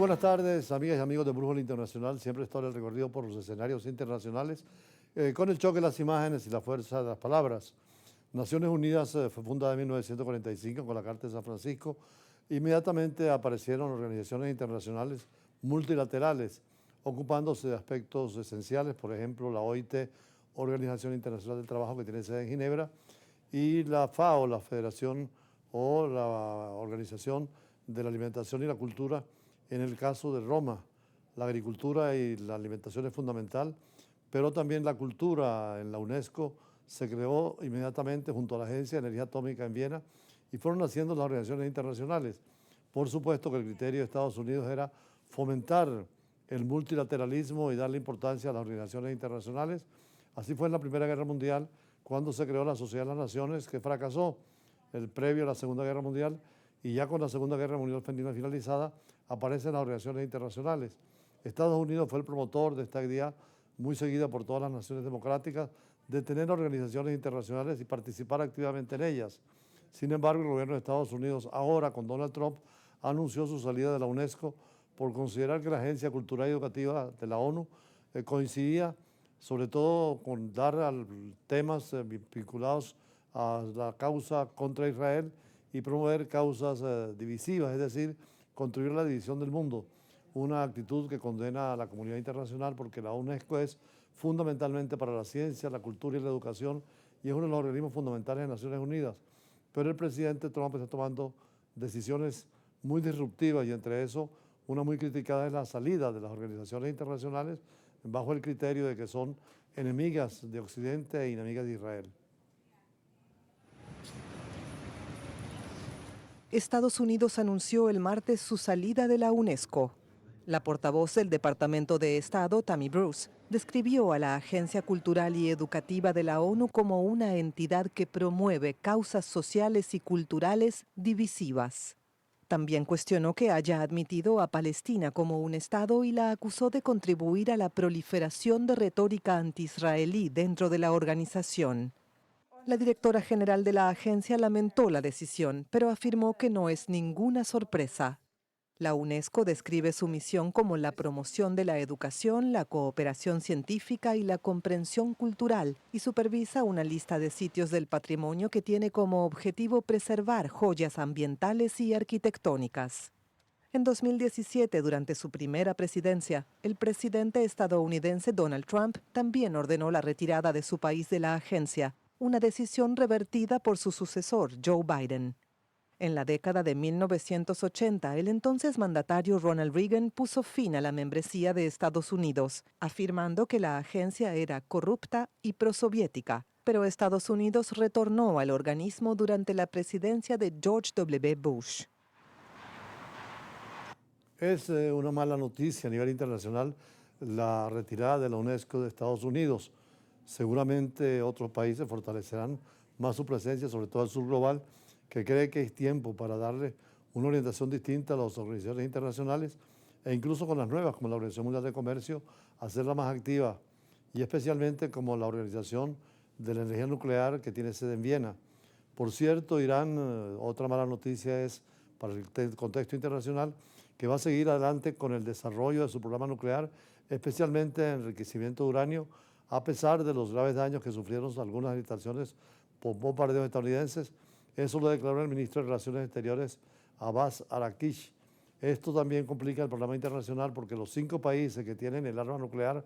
buenas tardes, amigas y amigos de Brújula Internacional. Siempre está el recorrido por los escenarios internacionales con el choque de las imágenes y la fuerza de las palabras. Naciones Unidas fue fundada en 1945 con la Carta de San Francisco. Inmediatamente aparecieron organizaciones internacionales multilaterales ocupándose de aspectos esenciales, por ejemplo, la OIT, Organización Internacional del Trabajo, que tiene sede en Ginebra, y la FAO, la Federación o la Organización de la Alimentación y la Cultura, en el caso de Roma. La agricultura y la alimentación es fundamental, pero también la cultura en la UNESCO se creó inmediatamente junto a la Agencia de Energía Atómica en Viena y fueron naciendo las organizaciones internacionales. Por supuesto que el criterio de Estados Unidos era fomentar el multilateralismo y darle importancia a las organizaciones internacionales. Así fue en la Primera Guerra Mundial, cuando se creó la Sociedad de las Naciones, que fracasó el previo a la Segunda Guerra Mundial, y ya con la Segunda Guerra Mundial finalizada aparecen las organizaciones internacionales. Estados Unidos fue el promotor de esta idea, muy seguida por todas las naciones democráticas, de tener organizaciones internacionales y participar activamente en ellas. Sin embargo, el gobierno de Estados Unidos, ahora con Donald Trump, anunció su salida de la UNESCO por considerar que la Agencia Cultural y Educativa de la ONU coincidía sobre todo con dar temas vinculados a la causa contra Israel y promover causas divisivas, es decir, contribuir a la división del mundo. Una actitud que condena a la comunidad internacional porque la UNESCO es fundamentalmente para la ciencia, la cultura y la educación y es uno de los organismos fundamentales de Naciones Unidas. Pero el presidente Trump está tomando decisiones muy disruptivas y entre eso una muy criticada es la salida de las organizaciones internacionales bajo el criterio de que son enemigas de Occidente e enemigas de Israel. Estados Unidos anunció el martes su salida de la UNESCO. La portavoz del Departamento de Estado, Tammy Bruce, describió a la Agencia Cultural y Educativa de la ONU como una entidad que promueve causas sociales y culturales divisivas. También cuestionó que haya admitido a Palestina como un Estado y la acusó de contribuir a la proliferación de retórica anti-israelí dentro de la organización. La directora general de la agencia lamentó la decisión, pero afirmó que no es ninguna sorpresa. La UNESCO describe su misión como la promoción de la educación, la cooperación científica y la comprensión cultural y supervisa una lista de sitios del patrimonio que tiene como objetivo preservar joyas ambientales y arquitectónicas. En 2017, durante su primera presidencia, el presidente estadounidense Donald Trump también ordenó la retirada de su país de la agencia, una decisión revertida por su sucesor, Joe Biden. En la década de 1980, el entonces mandatario Ronald Reagan puso fin a la membresía de Estados Unidos, afirmando que la agencia era corrupta y prosoviética, pero Estados Unidos retornó al organismo durante la presidencia de George W. Bush. Es una mala noticia a nivel internacional la retirada de la UNESCO de Estados Unidos. Seguramente otros países fortalecerán más su presencia, sobre todo el sur global, que cree que es tiempo para darle una orientación distinta a las organizaciones internacionales e incluso con las nuevas, como la Organización Mundial de Comercio, hacerla más activa y especialmente como la Organización de la Energía Nuclear que tiene sede en Viena. Por cierto, Irán, otra mala noticia es para el contexto internacional, que va a seguir adelante con el desarrollo de su programa nuclear, especialmente en enriquecimiento de uranio, a pesar de los graves daños que sufrieron algunas instalaciones por bombardeos estadounidenses. Eso lo declaró el ministro de Relaciones Exteriores, Abbas Araghchi. Esto también complica el programa internacional porque los 5 países que tienen el arma nuclear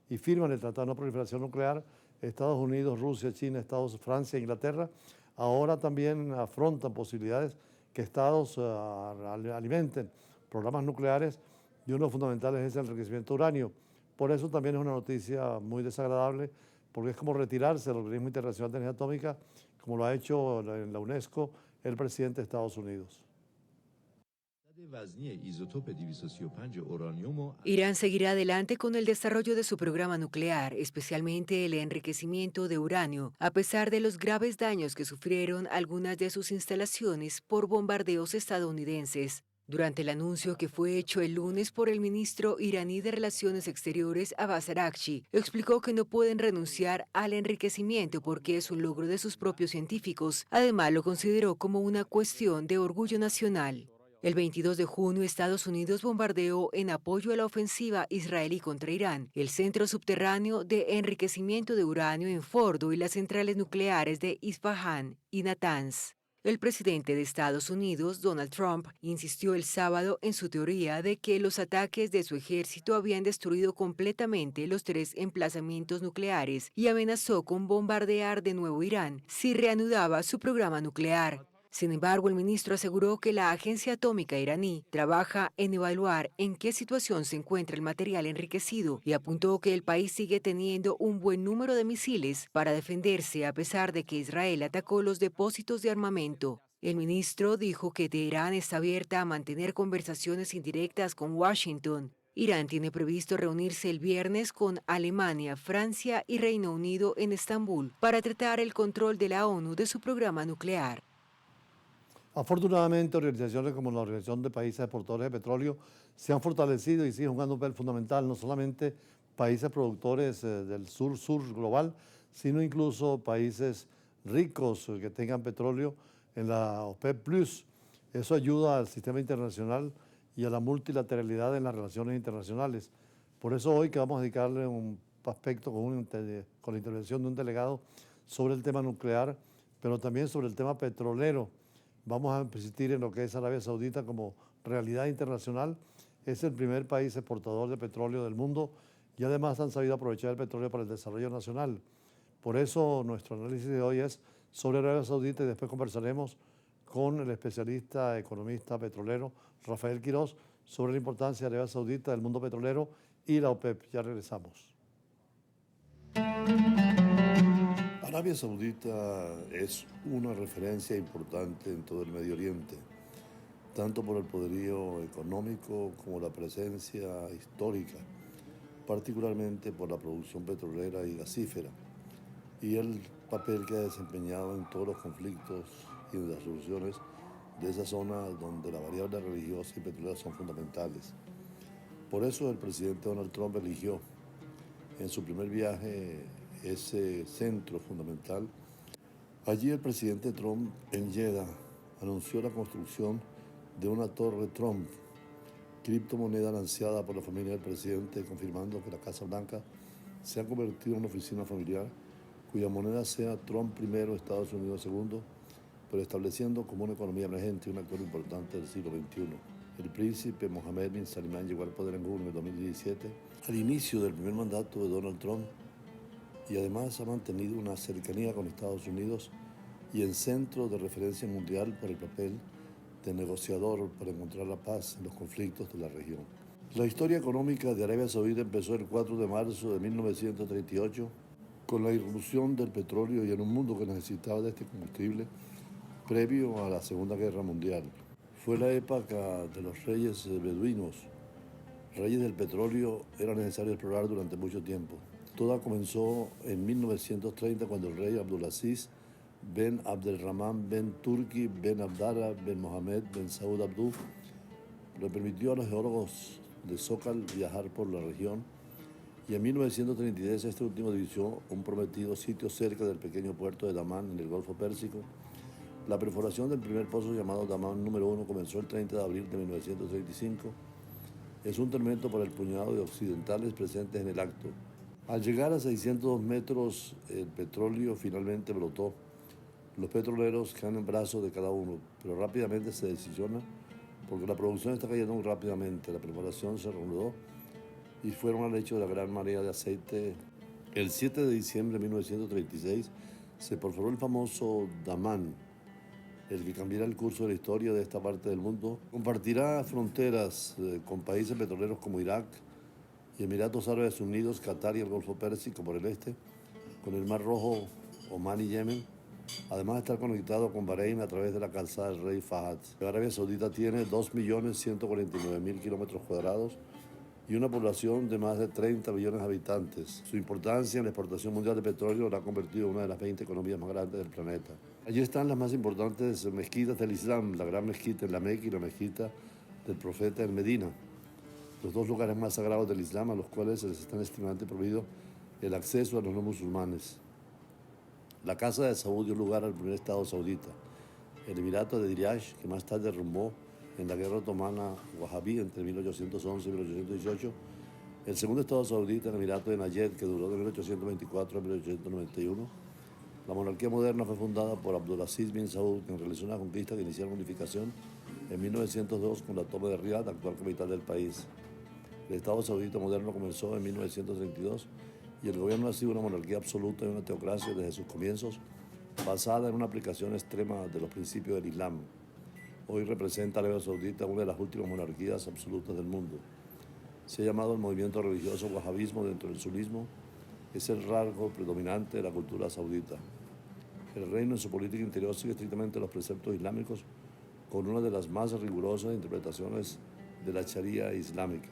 y firman el Tratado de No Proliferación Nuclear, Estados Unidos, Rusia, China, Francia e Inglaterra, ahora también afrontan posibilidades que estados alimenten programas nucleares y uno de los fundamentales es el enriquecimiento de uranio. Por eso también es una noticia muy desagradable porque es como retirarse del Organismo Internacional de Energía Atómica, como lo ha hecho en la UNESCO el presidente de Estados Unidos. Irán seguirá adelante con el desarrollo de su programa nuclear, especialmente el enriquecimiento de uranio, a pesar de los graves daños que sufrieron algunas de sus instalaciones por bombardeos estadounidenses. Durante el anuncio que fue hecho el lunes por el ministro iraní de Relaciones Exteriores, Abbas Araghchi, explicó que no pueden renunciar al enriquecimiento porque es un logro de sus propios científicos. Además, lo consideró como una cuestión de orgullo nacional. El 22 de junio, Estados Unidos bombardeó en apoyo a la ofensiva israelí contra Irán el centro subterráneo de enriquecimiento de uranio en Fordo y las centrales nucleares de Isfahán y Natanz. El presidente de Estados Unidos, Donald Trump, insistió el sábado en su teoría de que los ataques de su ejército habían destruido completamente los 3 emplazamientos nucleares y amenazó con bombardear de nuevo Irán si reanudaba su programa nuclear. Sin embargo, el ministro aseguró que la agencia atómica iraní trabaja en evaluar en qué situación se encuentra el material enriquecido y apuntó que el país sigue teniendo un buen número de misiles para defenderse a pesar de que Israel atacó los depósitos de armamento. El ministro dijo que Teherán está abierta a mantener conversaciones indirectas con Washington. Irán tiene previsto reunirse el viernes con Alemania, Francia y Reino Unido en Estambul para tratar el control de la ONU de su programa nuclear. Afortunadamente, organizaciones como la Organización de Países Exportadores de Petróleo se han fortalecido y siguen jugando un papel fundamental, no solamente países productores del sur global, sino incluso países ricos que tengan petróleo en la OPEP Plus. Eso ayuda al sistema internacional y a la multilateralidad en las relaciones internacionales. Por eso hoy que vamos a dedicarle un aspecto con la intervención de un delegado sobre el tema nuclear, pero también sobre el tema petrolero. Vamos a persistir en lo que es Arabia Saudita como realidad internacional. Es el primer país exportador de petróleo del mundo y además han sabido aprovechar el petróleo para el desarrollo nacional. Por eso nuestro análisis de hoy es sobre Arabia Saudita y después conversaremos con el especialista, economista petrolero Rafael Quiroz sobre la importancia de Arabia Saudita, del mundo petrolero y la OPEP. Ya regresamos. Arabia Saudita es una referencia importante en todo el Medio Oriente, tanto por el poderío económico como la presencia histórica, particularmente por la producción petrolera y gasífera, y el papel que ha desempeñado en todos los conflictos y en las soluciones de esa zona donde la variable religiosa y petrolera son fundamentales. Por eso el presidente Donald Trump eligió en su primer viaje ese centro fundamental. Allí el presidente Trump en Jeddah anunció la construcción de una torre Trump, criptomoneda anunciada por la familia del presidente, confirmando que la Casa Blanca se ha convertido en una oficina familiar cuya moneda sea Trump primero, Estados Unidos segundo, pero estableciendo como una economía emergente un actor importante del siglo XXI. El príncipe Mohammed bin Salman llegó al poder en junio de 2017, al inicio del primer mandato de Donald Trump, y además ha mantenido una cercanía con Estados Unidos y en centro de referencia mundial por el papel de negociador para encontrar la paz en los conflictos de la región. La historia económica de Arabia Saudita empezó el 4 de marzo de 1938 con la irrupción del petróleo y en un mundo que necesitaba de este combustible previo a la Segunda Guerra Mundial. Fue la época de los reyes beduinos. Reyes del petróleo era necesario explorar durante mucho tiempo. Todo comenzó en 1930 cuando el rey Abdulaziz Ben Abdelrahman Ben Turki Ben Abdallah Ben Mohammed Ben Saud Abdul le permitió a los geólogos de Zócal viajar por la región, y en 1933 este último divisó un prometido sitio cerca del pequeño puerto de Damán en el Golfo Pérsico. La perforación del primer pozo llamado Damán número 1 comenzó el 30 de abril de 1935. Es un tormento para el puñado de occidentales presentes en el acto. Al llegar a 602 metros, el petróleo finalmente brotó. Los petroleros quedan en brazos de cada uno, pero rápidamente se decisiona porque la producción está cayendo muy rápidamente. La perforación se reanudó y fueron al lecho de la gran marea de aceite. El 7 de diciembre de 1936 se perforó el famoso Damán, el que cambiará el curso de la historia de esta parte del mundo. Compartirá fronteras con países petroleros como Irak y Emiratos Árabes Unidos, Qatar y el Golfo Pérsico por el este, con el Mar Rojo, Omán y Yemen. Además de estar conectado con Bahrein a través de la calzada del Rey Fahad. Arabia Saudita tiene 2.149.000 kilómetros cuadrados y una población de más de 30 millones de habitantes. Su importancia en la exportación mundial de petróleo la ha convertido en una de las 20 economías más grandes del planeta. Allí están las más importantes mezquitas del Islam, la gran mezquita en la Meca y la mezquita del profeta en Medina, los dos lugares más sagrados del Islam a los cuales se les está estrictamente prohibido el acceso a los no musulmanes. La Casa de Saud dio lugar al primer Estado saudita, el Emirato de Diriash, que más tarde derrumbó en la guerra otomana wahhabí entre 1811 y 1818, el segundo Estado saudita en el Emirato de Nayed, que duró de 1824 a 1891. La monarquía moderna fue fundada por Abdulaziz bin Saud, quien realizó una conquista que inició la unificación en 1902 con la toma de Riad, actual capital del país. El Estado saudita moderno comenzó en 1932 y el gobierno ha sido una monarquía absoluta y una teocracia desde sus comienzos, basada en una aplicación extrema de los principios del Islam. Hoy representa a Arabia Saudita una de las últimas monarquías absolutas del mundo. Se ha llamado el movimiento religioso wahhabismo dentro del sunismo. Es el rasgo predominante de la cultura saudita. El reino en su política interior sigue estrictamente los preceptos islámicos con una de las más rigurosas interpretaciones de la Sharia islámica.